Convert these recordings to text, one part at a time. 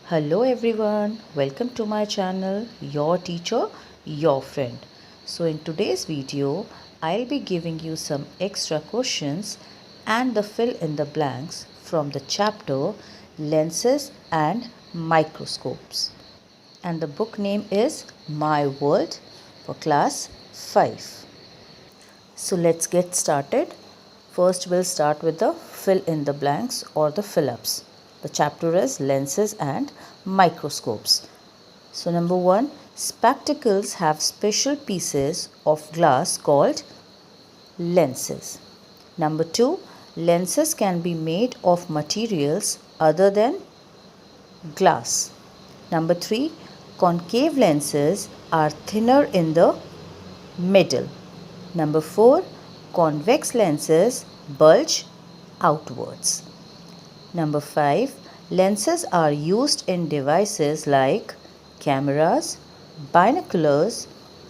Hello everyone, welcome to my channel, your teacher, your friend. So in today's video, I'll be giving you some extra questions and the fill in the blanks from the chapter Lenses and Microscopes. And the book name is My World for class 5. So let's get started. First we'll start with the fill in the blanks or the fill-ups. The chapter is lenses and microscopes. So number 1, spectacles have special pieces of glass called lenses. Number 2, lenses can be made of materials other than glass. Number 3, concave lenses are thinner in the middle. Number 4, convex lenses bulge outwards. Number 5, lenses are used in devices like cameras, binoculars,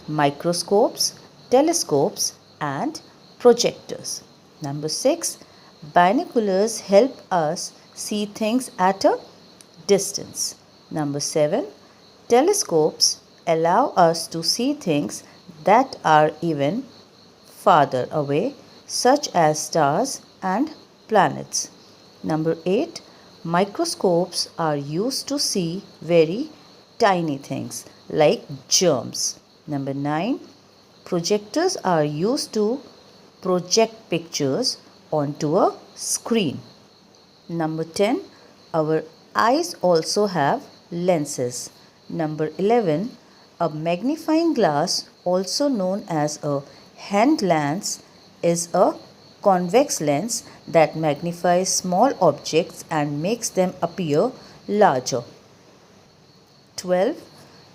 microscopes, telescopes and projectors. Number 6, binoculars help us see things at a distance. Number 7, telescopes allow us to see things that are even farther away, such as stars and planets. Number 8, microscopes are used to see very tiny things like germs. Number 9, projectors are used to project pictures onto a screen. Number 10, our eyes also have lenses. Number 11, a magnifying glass, also known as a hand lens, is a convex lens that magnifies small objects and makes them appear larger. 12.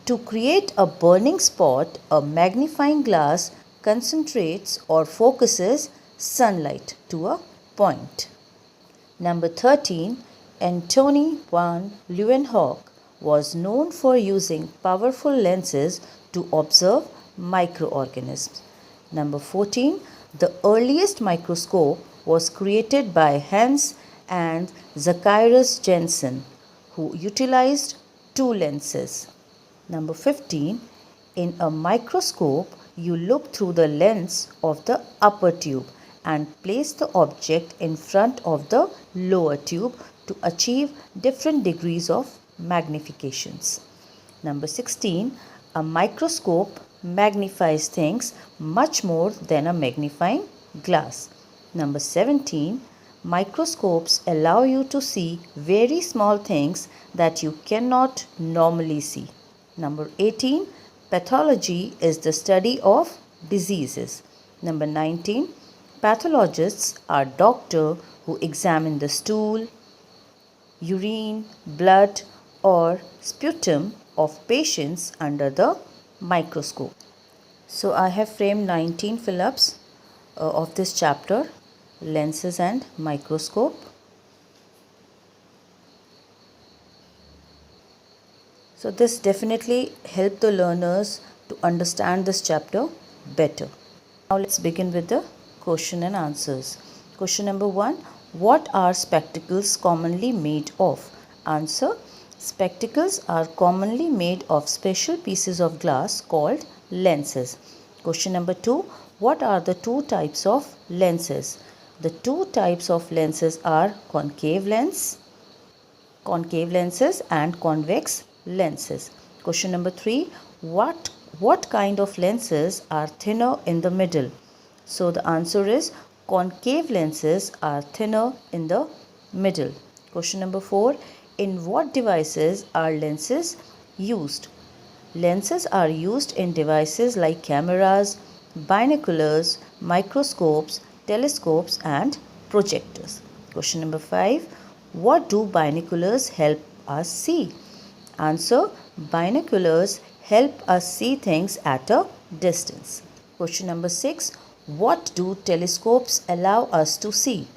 To create a burning spot, a magnifying glass concentrates or focuses sunlight to a point. Number 13, Antony van Leeuwenhoek was known for using powerful lenses to observe microorganisms. Number 14, the earliest microscope was created by Hans and Zacharias Janssen, who utilized two lenses. Number 15, in a microscope, you look through the lens of the upper tube and place the object in front of the lower tube to achieve different degrees of magnifications. Number 16, a microscope magnifies things much more than a magnifying glass. Number 17, microscopes allow you to see very small things that you cannot normally see. Number 18, pathology is the study of diseases. Number 19, pathologists are doctors who examine the stool, urine, blood or sputum of patients under the microscope. So I have framed 19 fill-ups of this chapter, lenses and microscope. So this definitely helped the learners to understand this chapter better. Now let's begin with the question and answers. Question number 1. What are spectacles commonly made of? Answer. Spectacles are commonly made of special pieces of glass called lenses. Question number 2. What are the two types of lenses? The two types of lenses are concave lenses and convex lenses. Question number 3. What kind of lenses are thinner in the middle? So the answer is concave lenses are thinner in the middle. Question number 4. In what devices are lenses used? Lenses are used in devices like cameras, binoculars, microscopes, telescopes and projectors. Question number 5. What do binoculars help us see? Answer. Binoculars help us see things at a distance. Question number 6. What do telescopes allow us to see?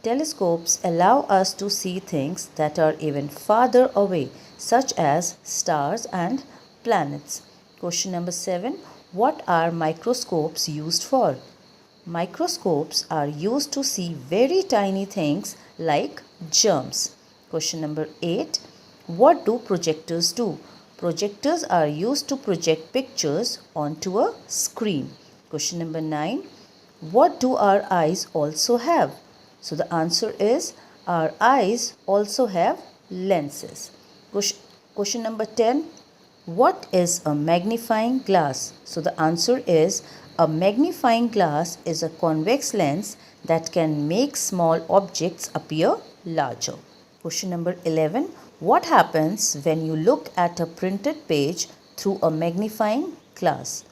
Telescopes allow us to see things that are even farther away, such as stars and planets. Question number 7. What are microscopes used for? Microscopes are used to see very tiny things like germs. Question number 8. What do projectors do? Projectors are used to project pictures onto a screen. Question number 9. What do our eyes also have? So the answer is our eyes also have lenses. Question number 10. What is a magnifying glass? So the answer is a magnifying glass is a convex lens that can make small objects appear larger. Question number 11. What happens when you look at a printed page through a magnifying glass?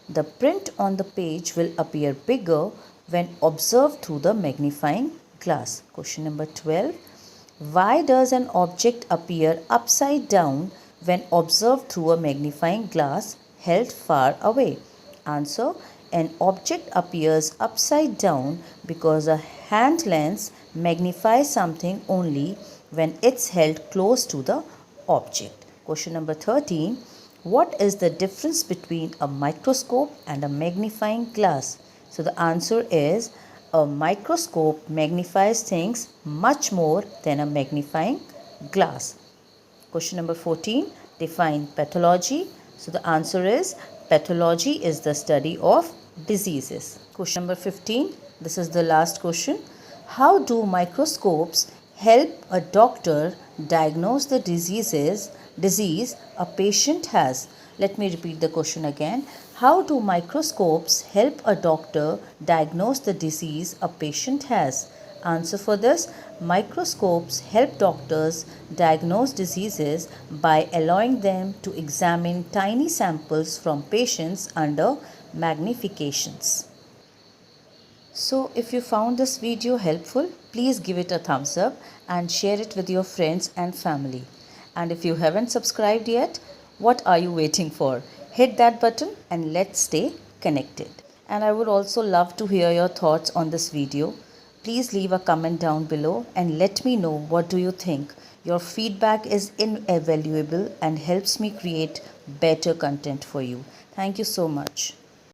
The print on the page will appear bigger when observed through the magnifying glass. Question number 12. Why does an object appear upside down when observed through a magnifying glass held far away? Answer. An object appears upside down because a hand lens magnifies something only when it's held close to the object. Question number 13. What is the difference between a microscope and a magnifying glass? So the answer is a microscope magnifies things much more than a magnifying glass. Question number 14. Define pathology. So the answer is pathology is the study of diseases. Question number 15. This is the last question. How do microscopes help a doctor diagnose the disease a patient has? Let me repeat the question again. How do microscopes help a doctor diagnose the disease a patient has? Answer for this. Microscopes help doctors diagnose diseases by allowing them to examine tiny samples from patients under magnifications. So if you found this video helpful, please give it a thumbs up and share it with your friends and family. And if you haven't subscribed yet, what are you waiting for? Hit that button and let's stay connected. And I would also love to hear your thoughts on this video. Please leave a comment down below and let me know what do you think. Your feedback is invaluable and helps me create better content for you. Thank you so much.